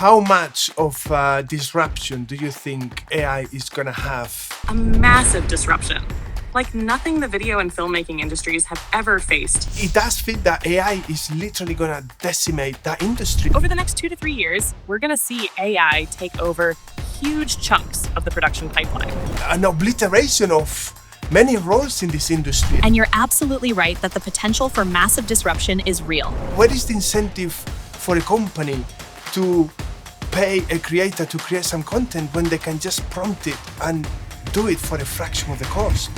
How much of disruption do you think AI is going to have? A massive disruption, like nothing the video and filmmaking industries have ever faced. It does feel that AI is literally going to decimate that industry. Over the next 2 to 3 years, we're going to see AI take over huge chunks of the production pipeline. An obliteration of many roles in this industry. And you're absolutely right that the potential for massive disruption is real. Where is the incentive for a company to pay a creator to create some content when they can just prompt it and do it for a fraction of the cost?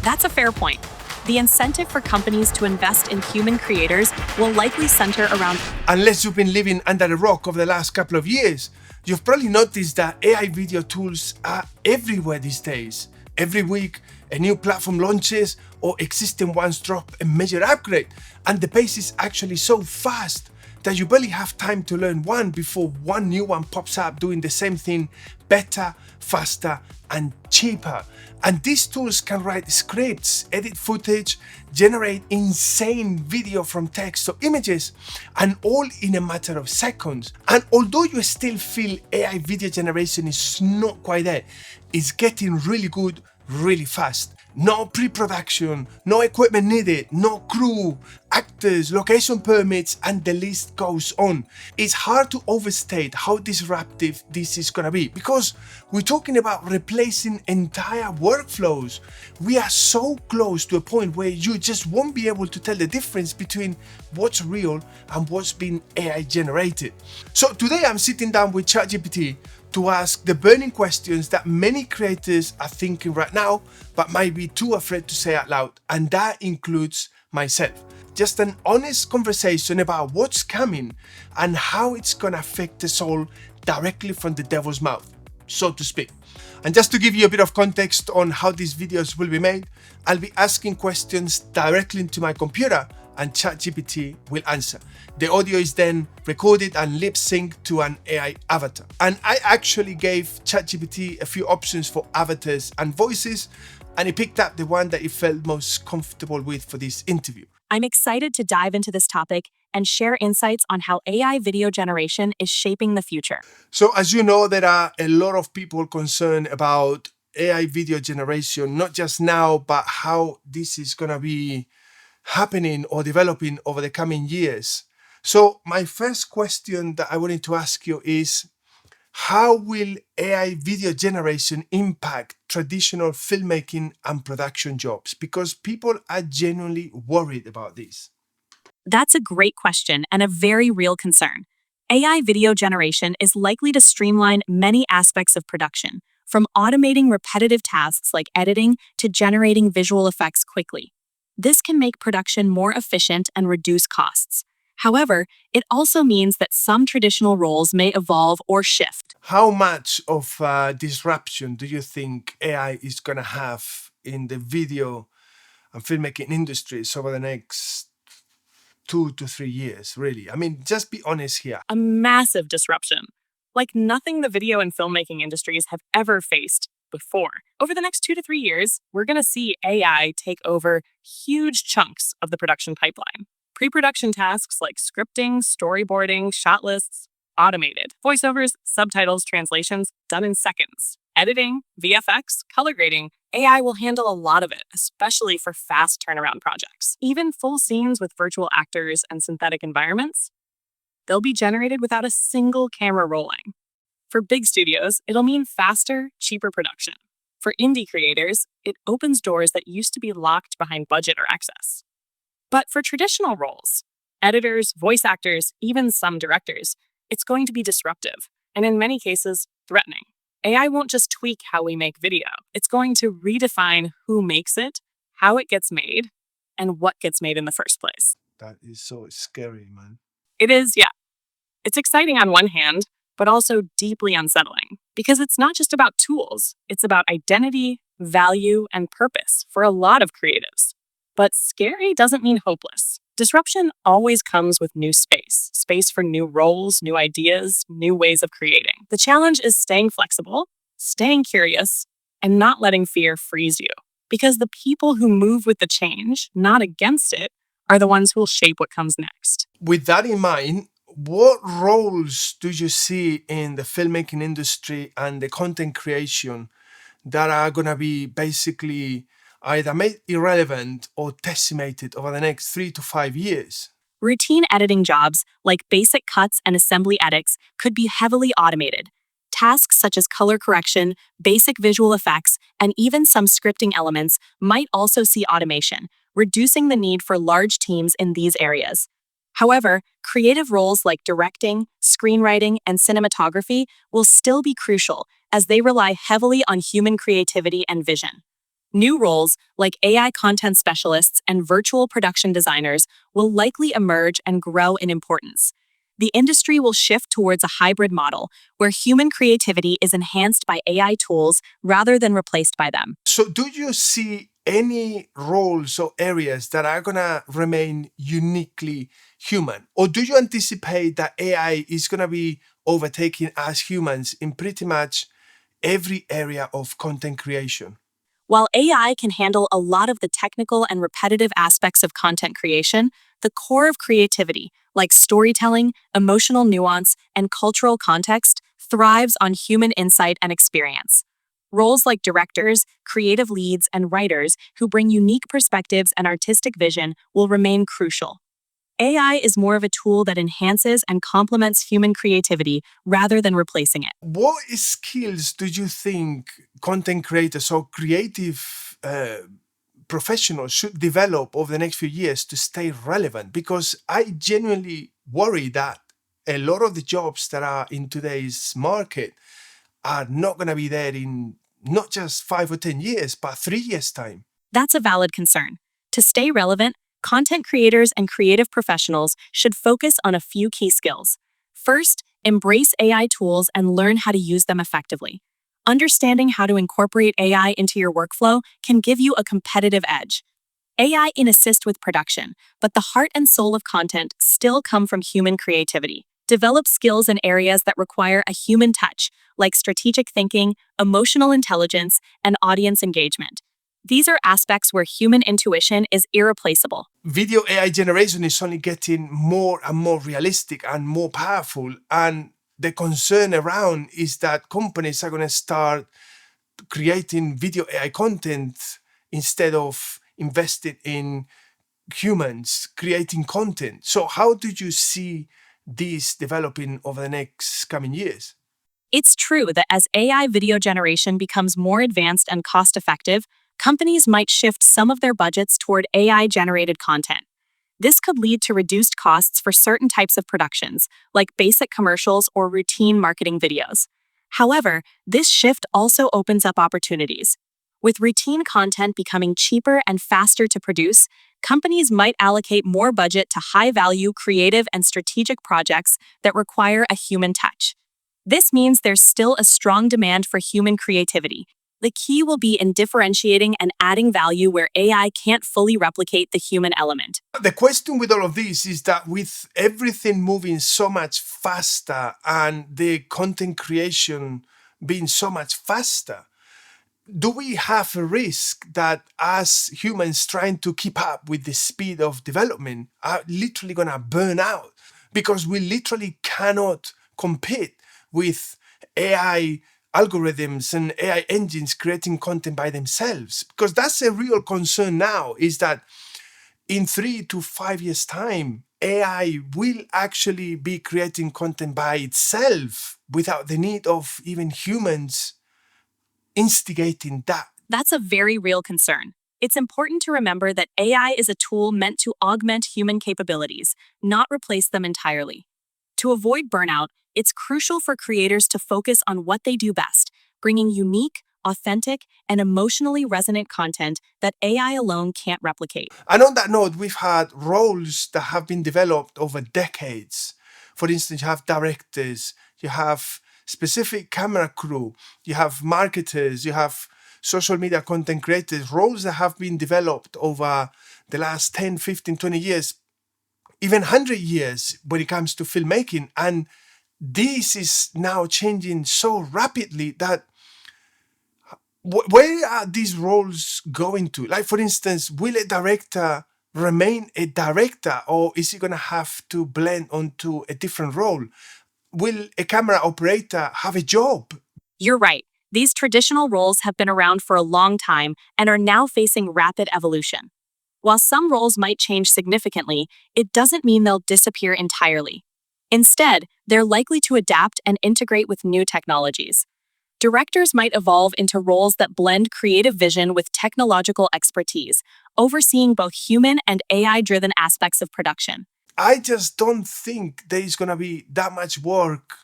That's a fair point. The incentive for companies to invest in human creators will likely center around... Unless you've been living under a rock over the last couple of years, you've probably noticed that AI video tools are everywhere these days. Every week, a new platform launches or existing ones drop a major upgrade. And the pace is actually so fast that you barely have time to learn one before one new one pops up doing the same thing better, faster, and cheaper. And these tools can write scripts, edit footage, generate insane video from text or images, and all in a matter of seconds. And although you still feel AI video generation is not quite there, it's getting really good really fast. No pre-production, no equipment needed, no crew, actors, location permits, and the list goes on. It's hard to overstate how disruptive this is gonna be because we're talking about replacing entire workflows. We are so close to a point where you just won't be able to tell the difference between what's real and what's been AI generated. So today I'm sitting down with ChatGPT to ask the burning questions that many creators are thinking right now, but might be too afraid to say out loud. And that includes myself. Just an honest conversation about what's coming and how it's gonna affect us all directly from the devil's mouth, so to speak. And just to give you a bit of context on how these videos will be made, I'll be asking questions directly into my computer and ChatGPT will answer. The audio is then recorded and lip synced to an AI avatar. And I actually gave ChatGPT a few options for avatars and voices, and it picked up the one that it felt most comfortable with for this interview. I'm excited to dive into this topic and share insights on how AI video generation is shaping the future. So as you know, there are a lot of people concerned about AI video generation, not just now, but how this is gonna be happening or developing over the coming years. So my first question that I wanted to ask you is, how will AI video generation impact traditional filmmaking and production jobs? Because people are genuinely worried about this. That's a great question and a very real concern. AI video generation is likely to streamline many aspects of production, from automating repetitive tasks like editing to generating visual effects quickly. This can make production more efficient and reduce costs. However, it also means that some traditional roles may evolve or shift. How much of disruption do you think AI is going to have in the video and filmmaking industries over the next 2 to 3 years, really? I mean, just be honest here. A massive disruption, like nothing the video and filmmaking industries have ever faced before. Over the next 2 to 3 years, we're going to see AI take over huge chunks of the production pipeline. Pre-production tasks like scripting, storyboarding, shot lists, automated. Voiceovers, subtitles, translations, done in seconds. Editing, VFX, color grading, AI will handle a lot of it, especially for fast turnaround projects. Even full scenes with virtual actors and synthetic environments, they'll be generated without a single camera rolling. For big studios, it'll mean faster, cheaper production. For indie creators, it opens doors that used to be locked behind budget or excess. But for traditional roles, editors, voice actors, even some directors, it's going to be disruptive, and in many cases, threatening. AI won't just tweak how we make video. It's going to redefine who makes it, how it gets made, and what gets made in the first place. That is so scary, man. It is, yeah. It's exciting on one hand, but also deeply unsettling, because it's not just about tools. It's about identity, value, and purpose for a lot of creatives. But scary doesn't mean hopeless. Disruption always comes with new space for new roles, new ideas, new ways of creating. The challenge is staying flexible, staying curious, and not letting fear freeze you. Because the people who move with the change, not against it, are the ones who will shape what comes next. With that in mind, what roles do you see in the filmmaking industry and the content creation that are going to be basically either made irrelevant or decimated over the next 3 to 5 years? Routine editing jobs, like basic cuts and assembly edits, could be heavily automated. Tasks such as color correction, basic visual effects, and even some scripting elements might also see automation, reducing the need for large teams in these areas. However, creative roles like directing, screenwriting, and cinematography will still be crucial as they rely heavily on human creativity and vision. New roles, like AI content specialists and virtual production designers, will likely emerge and grow in importance. The industry will shift towards a hybrid model where human creativity is enhanced by AI tools rather than replaced by them. So, do you see any roles or areas that are going to remain uniquely human? Or do you anticipate that AI is going to be overtaking us humans in pretty much every area of content creation? While AI can handle a lot of the technical and repetitive aspects of content creation, the core of creativity, like storytelling, emotional nuance, and cultural context, thrives on human insight and experience. Roles like directors, creative leads, and writers who bring unique perspectives and artistic vision will remain crucial. AI is more of a tool that enhances and complements human creativity rather than replacing it. What skills do you think content creators or creative professionals should develop over the next few years to stay relevant? Because I genuinely worry that a lot of the jobs that are in today's market are not going to be there in not just 5 or 10 years, but 3 years' time. That's a valid concern. To stay relevant, content creators and creative professionals should focus on a few key skills. First, embrace AI tools and learn how to use them effectively. Understanding how to incorporate AI into your workflow can give you a competitive edge. AI can assist with production, but the heart and soul of content still come from human creativity. Develop skills in areas that require a human touch, like strategic thinking, emotional intelligence, and audience engagement. These are aspects where human intuition is irreplaceable. Video AI generation is only getting more and more realistic and more powerful. And the concern around is that companies are going to start creating video AI content instead of invested in humans creating content. So how do you see this developing over the next coming years? It's true that as AI video generation becomes more advanced and cost effective, companies might shift some of their budgets toward AI generated content. This could lead to reduced costs for certain types of productions, like basic commercials or routine marketing videos. However, this shift also opens up opportunities. With routine content becoming cheaper and faster to produce, companies might allocate more budget to high-value, creative, and strategic projects that require a human touch. This means there's still a strong demand for human creativity. The key will be in differentiating and adding value where AI can't fully replicate the human element. The question with all of this is that with everything moving so much faster and the content creation being so much faster, do we have a risk that as humans trying to keep up with the speed of development are literally going to burn out because we literally cannot compete with AI algorithms and AI engines creating content by themselves? Because that's a real concern now, is that in 3 to 5 years' time, AI will actually be creating content by itself without the need of even humans instigating that. That's a very real concern. It's important to remember that AI is a tool meant to augment human capabilities, not replace them entirely. To avoid burnout, it's crucial for creators to focus on what they do best, bringing unique, authentic, and emotionally resonant content that AI alone can't replicate. And on that note, we've had roles that have been developed over decades. For instance, you have directors, you have specific camera crew, you have marketers, you have social media content creators, roles that have been developed over the last 10, 15, 20 years, even 100 years when it comes to filmmaking. And this is now changing so rapidly that where are these roles going to? Like, for instance, will a director remain a director, or is he going to have to blend onto a different role? Will a camera operator have a job? You're right. These traditional roles have been around for a long time and are now facing rapid evolution. While some roles might change significantly, it doesn't mean they'll disappear entirely. Instead, they're likely to adapt and integrate with new technologies. Directors might evolve into roles that blend creative vision with technological expertise, overseeing both human and AI-driven aspects of production. I just don't think there is going to be that much work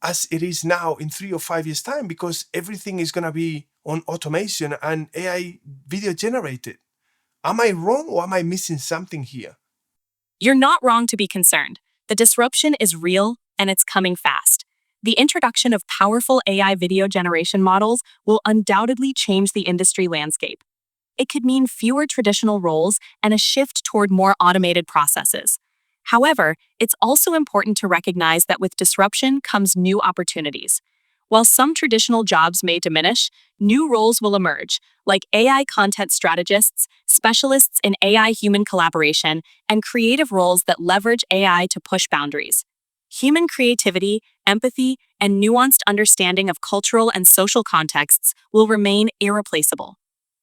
as it is now in 3 or 5 years' time, because everything is going to be on automation and AI video generated. Am I wrong, or am I missing something here? You're not wrong to be concerned. The disruption is real and it's coming fast. The introduction of powerful AI video generation models will undoubtedly change the industry landscape. It could mean fewer traditional roles and a shift toward more automated processes. However, it's also important to recognize that with disruption comes new opportunities. While some traditional jobs may diminish, new roles will emerge, like AI content strategists, specialists in AI human collaboration, and creative roles that leverage AI to push boundaries. Human creativity, empathy, and nuanced understanding of cultural and social contexts will remain irreplaceable.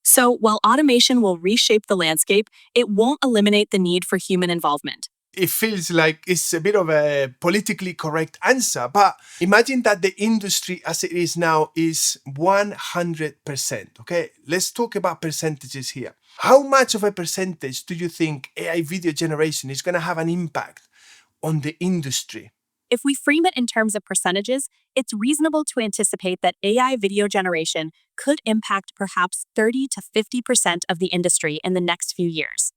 So, while automation will reshape the landscape, it won't eliminate the need for human involvement. It feels like it's a bit of a politically correct answer, but imagine that the industry as it is now is 100%. Okay, let's talk about percentages here. How much of a percentage do you think AI video generation is going to have an impact on the industry? If we frame it in terms of percentages, it's reasonable to anticipate that AI video generation could impact perhaps 30 to 50% of the industry in the next few years.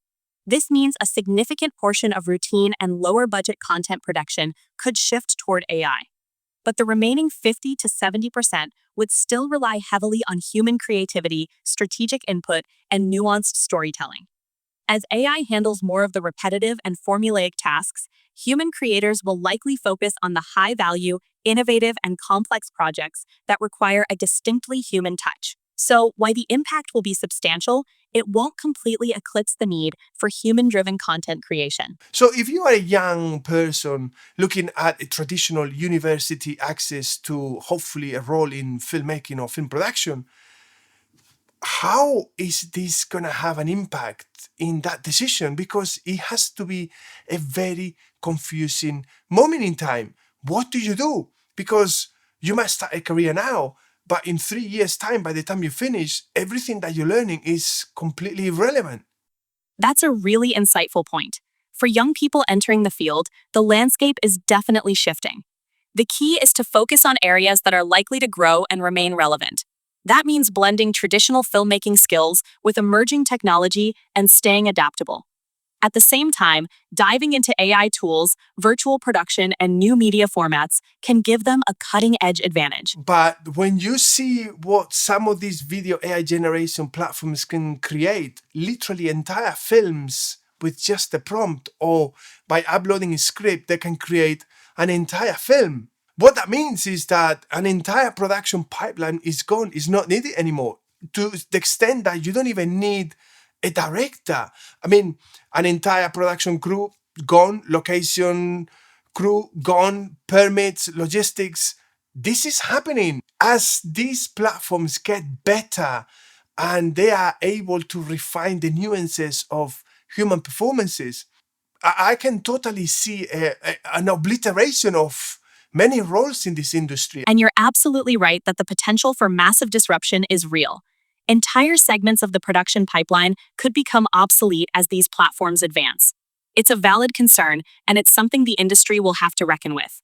This means a significant portion of routine and lower budget content production could shift toward AI. But the remaining 50 to 70% would still rely heavily on human creativity, strategic input, and nuanced storytelling. As AI handles more of the repetitive and formulaic tasks, human creators will likely focus on the high-value, innovative, and complex projects that require a distinctly human touch. So, while the impact will be substantial, it won't completely eclipse the need for human-driven content creation. So if you are a young person looking at a traditional university access to hopefully a role in filmmaking or film production, how is this going to have an impact in that decision? Because it has to be a very confusing moment in time. What do you do? Because you might start a career now, but in 3 years' time, by the time you finish, everything that you're learning is completely irrelevant. That's a really insightful point. For young people entering the field, the landscape is definitely shifting. The key is to focus on areas that are likely to grow and remain relevant. That means blending traditional filmmaking skills with emerging technology and staying adaptable. At the same time, diving into AI tools, virtual production, and new media formats can give them a cutting-edge advantage. But when you see what some of these video AI generation platforms can create, literally entire films with just a prompt, or by uploading a script, they can create an entire film. What that means is that an entire production pipeline is gone, is not needed anymore, to the extent that you don't even need a director. I mean, an entire production crew gone, location crew gone, permits, logistics. This is happening as these platforms get better and they are able to refine the nuances of human performances. I can totally see an obliteration of many roles in this industry. And you're absolutely right that the potential for massive disruption is real. Entire segments of the production pipeline could become obsolete as these platforms advance. It's a valid concern, and it's something the industry will have to reckon with.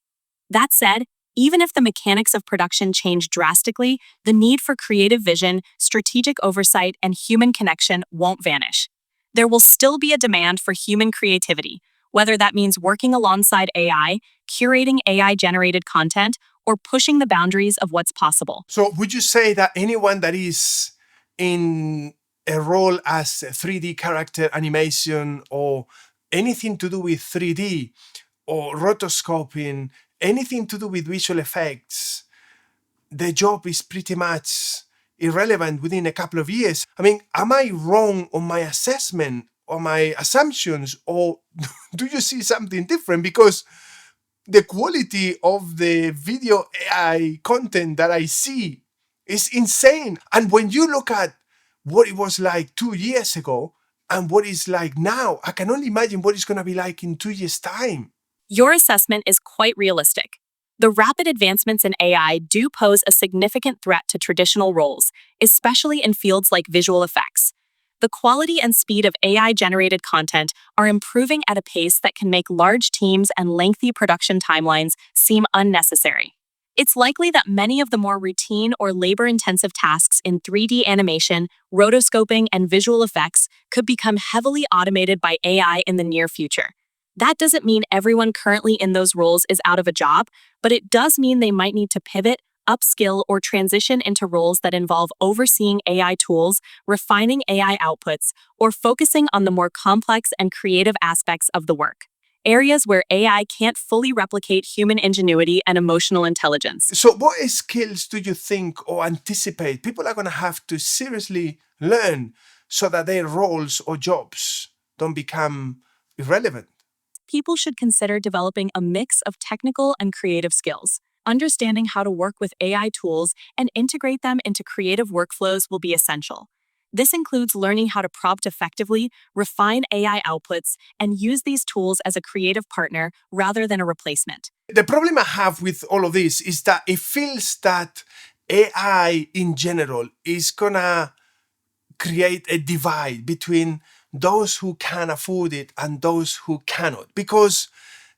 That said, even if the mechanics of production change drastically, the need for creative vision, strategic oversight, and human connection won't vanish. There will still be a demand for human creativity, whether that means working alongside AI, curating AI-generated content, or pushing the boundaries of what's possible. So would you say that anyone that is in a role as a 3D character animation or anything to do with 3D or rotoscoping, anything to do with visual effects, the job is pretty much irrelevant within a couple of years? I mean, am I wrong on my assessment on my assumptions, or do you see something different? Because the quality of the video AI content that I see is insane. And when you look at what it was like 2 years ago and what it's like now, I can only imagine what it's going to be like in 2 years' time. Your assessment is quite realistic. The rapid advancements in AI do pose a significant threat to traditional roles, especially in fields like visual effects. The quality and speed of AI-generated content are improving at a pace that can make large teams and lengthy production timelines seem unnecessary. It's likely that many of the more routine or labor-intensive tasks in 3D animation, rotoscoping, and visual effects could become heavily automated by AI in the near future. That doesn't mean everyone currently in those roles is out of a job, but it does mean they might need to pivot, upskill, or transition into roles that involve overseeing AI tools, refining AI outputs, or focusing on the more complex and creative aspects of the work. Areas where AI can't fully replicate human ingenuity and emotional intelligence. So, what skills do you think or anticipate people are going to have to seriously learn so that their roles or jobs don't become irrelevant? People should consider developing a mix of technical and creative skills. Understanding how to work with AI tools and integrate them into creative workflows will be essential. This includes learning how to prompt effectively, refine AI outputs, and use these tools as a creative partner rather than a replacement. The problem I have with all of this is that it feels that AI in general is going to create a divide between those who can afford it and those who cannot, because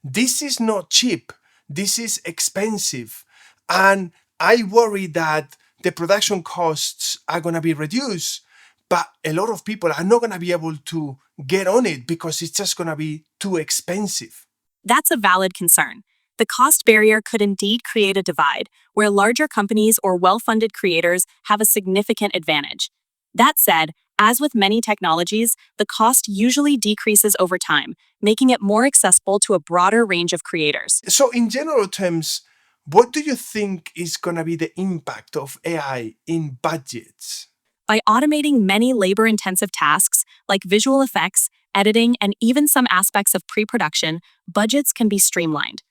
this is not cheap, this is expensive, and I worry that the production costs are going to be reduced, but a lot of people are not going to be able to get on it because it's just going to be too expensive. That's a valid concern. The cost barrier could indeed create a divide, where larger companies or well-funded creators have a significant advantage. That said, as with many technologies, the cost usually decreases over time, making it more accessible to a broader range of creators. So, in general terms, what do you think is going to be the impact of AI in budgets? By automating many labor-intensive tasks like visual effects, editing, and even some aspects of pre-production, budgets can be streamlined.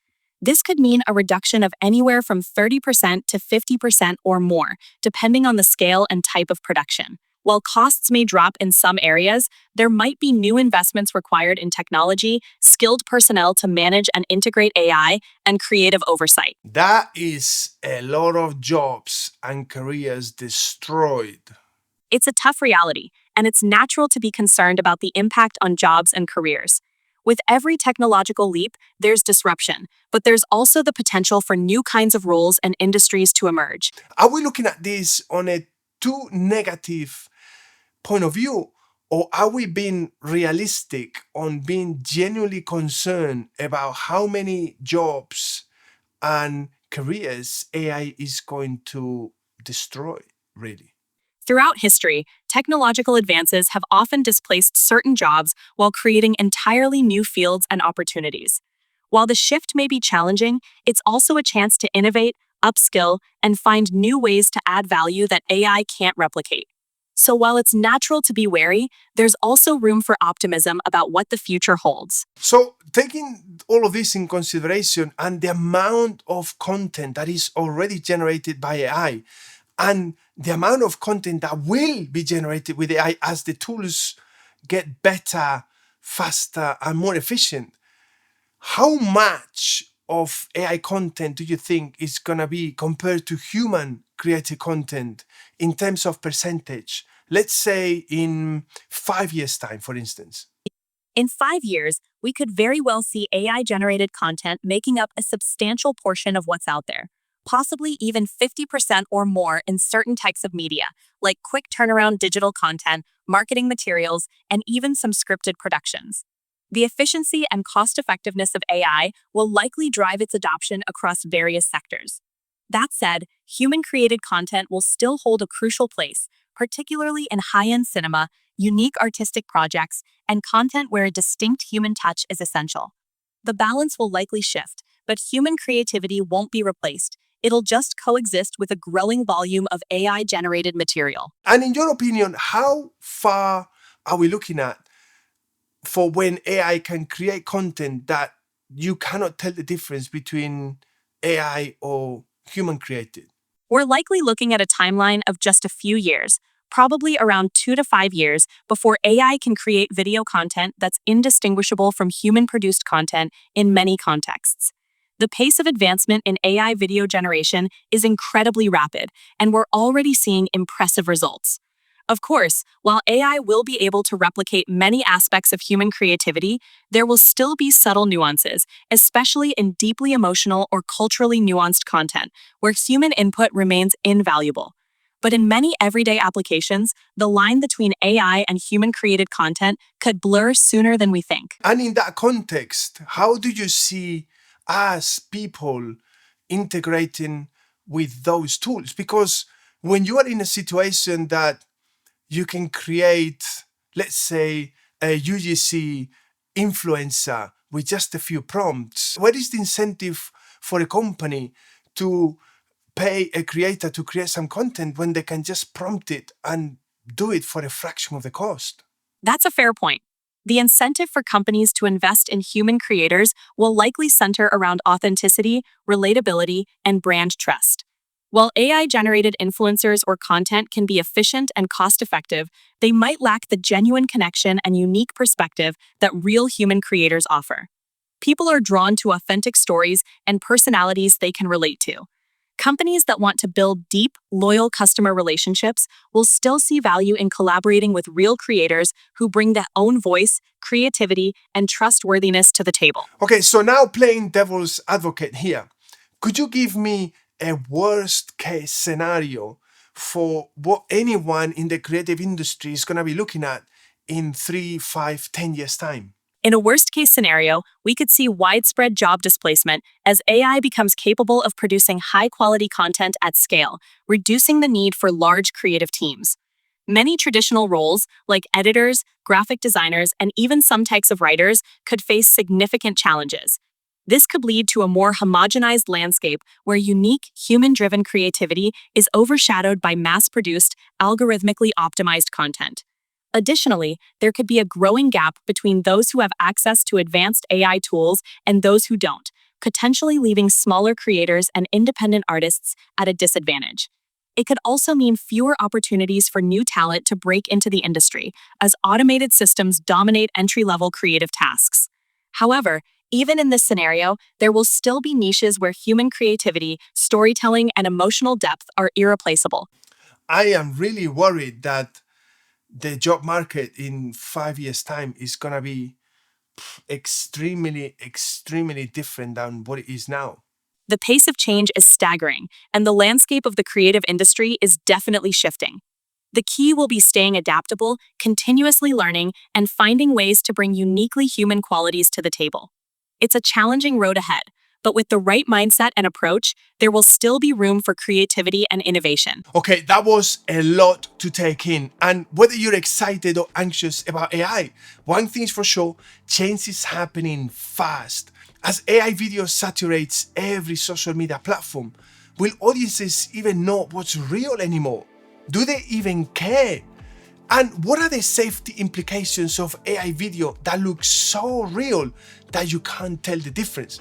This could mean a reduction of anywhere from 30% to 50% or more, depending on the scale and type of production. While costs may drop in some areas, there might be new investments required in technology, skilled personnel to manage and integrate AI, and creative oversight. That is a lot of jobs and careers destroyed. It's a tough reality, and it's natural to be concerned about the impact on jobs and careers. With every technological leap, there's disruption, but there's also the potential for new kinds of roles and industries to emerge. Are we looking at this on a too negative point of view, or are we being realistic on being genuinely concerned about how many jobs and careers AI is going to destroy, really? Throughout history, technological advances have often displaced certain jobs while creating entirely new fields and opportunities. While the shift may be challenging, it's also a chance to innovate, upskill, and find new ways to add value that AI can't replicate. So while it's natural to be wary, there's also room for optimism about what the future holds. So, taking all of this in consideration and the amount of content that is already generated by AI, and the amount of content that will be generated with AI as the tools get better, faster, and more efficient, how much of AI content do you think is going to be compared to human created content in terms of percentage? Let's say in 5 years' time, for instance. In 5 years, we could very well see AI-generated content making up a substantial portion of what's out there, possibly even 50% or more in certain types of media, like quick turnaround digital content, marketing materials, and even some scripted productions. The efficiency and cost-effectiveness of AI will likely drive its adoption across various sectors. That said, human-created content will still hold a crucial place, particularly in high-end cinema, unique artistic projects, and content where a distinct human touch is essential. The balance will likely shift, but human creativity won't be replaced. It'll just coexist with a growing volume of AI-generated material. And in your opinion, how far are we looking at for when AI can create content that you cannot tell the difference between AI or human created? We're likely looking at a timeline of just a few years, probably around 2 to 5 years, before AI can create video content that's indistinguishable from human produced content in many contexts. The pace of advancement in AI video generation is incredibly rapid, and we're already seeing impressive results. Of course, while AI will be able to replicate many aspects of human creativity, there will still be subtle nuances, especially in deeply emotional or culturally nuanced content, where human input remains invaluable. But in many everyday applications, the line between AI and human created content could blur sooner than we think. And in that context, how do you see us people integrating with those tools? Because when you are in a situation that you can create, let's say, a UGC influencer with just a few prompts, what is the incentive for a company to pay a creator to create some content when they can just prompt it and do it for a fraction of the cost? That's a fair point. The incentive for companies to invest in human creators will likely center around authenticity, relatability, and brand trust. While AI generated influencers or content can be efficient and cost effective, they might lack the genuine connection and unique perspective that real human creators offer. People are drawn to authentic stories and personalities they can relate to. Companies that want to build deep, loyal customer relationships will still see value in collaborating with real creators who bring their own voice, creativity, and trustworthiness to the table. Okay, so now playing devil's advocate here, could you give me a worst case scenario for what anyone in the creative industry is going to be looking at in 3, 5, 10 years' time? In a worst-case scenario, we could see widespread job displacement as AI becomes capable of producing high-quality content at scale, reducing the need for large creative teams. Many traditional roles, like editors, graphic designers, and even some types of writers, could face significant challenges. This could lead to a more homogenized landscape where unique, human-driven creativity is overshadowed by mass-produced, algorithmically optimized content. Additionally, there could be a growing gap between those who have access to advanced AI tools and those who don't, potentially leaving smaller creators and independent artists at a disadvantage. It could also mean fewer opportunities for new talent to break into the industry, as automated systems dominate entry-level creative tasks. However, even in this scenario, there will still be niches where human creativity, storytelling, and emotional depth are irreplaceable. I am really worried that the job market in 5 years' time is going to be extremely different than what it is now. The pace of change is staggering, and the landscape of the creative industry is definitely shifting. The key will be staying adaptable, continuously learning, and finding ways to bring uniquely human qualities to the table. It's a challenging road ahead, but with the right mindset and approach, there will still be room for creativity and innovation. Okay, that was a lot to take in. And whether you're excited or anxious about AI, one thing's for sure, change is happening fast. As AI video saturates every social media platform, will audiences even know what's real anymore? Do they even care? And what are the safety implications of AI video that looks so real that you can't tell the difference?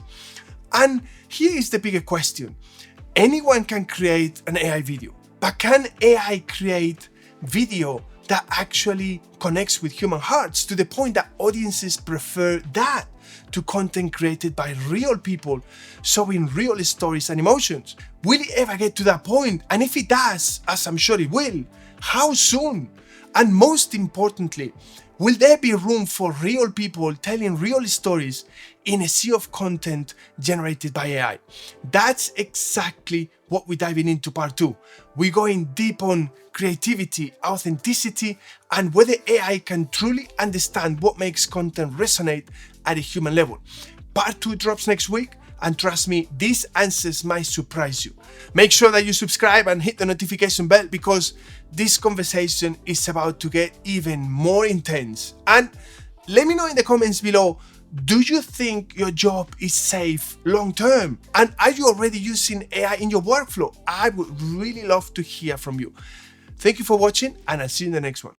And here is the bigger question. Anyone can create an AI video, but can AI create video that actually connects with human hearts to the point that audiences prefer that to content created by real people showing real stories and emotions? Will it ever get to that point? And if it does, as I'm sure it will, how soon? And most importantly, will there be room for real people telling real stories in a sea of content generated by AI? That's exactly what we're diving into part 2. We're going deep on creativity, authenticity, and whether AI can truly understand what makes content resonate at a human level. Part 2 drops next week, and trust me, these answers might surprise you. Make sure that you subscribe and hit the notification bell, because this conversation is about to get even more intense. And let me know in the comments below, do you think your job is safe long term? And are you already using AI in your workflow? I would really love to hear from you. Thank you for watching, and I'll see you in the next one.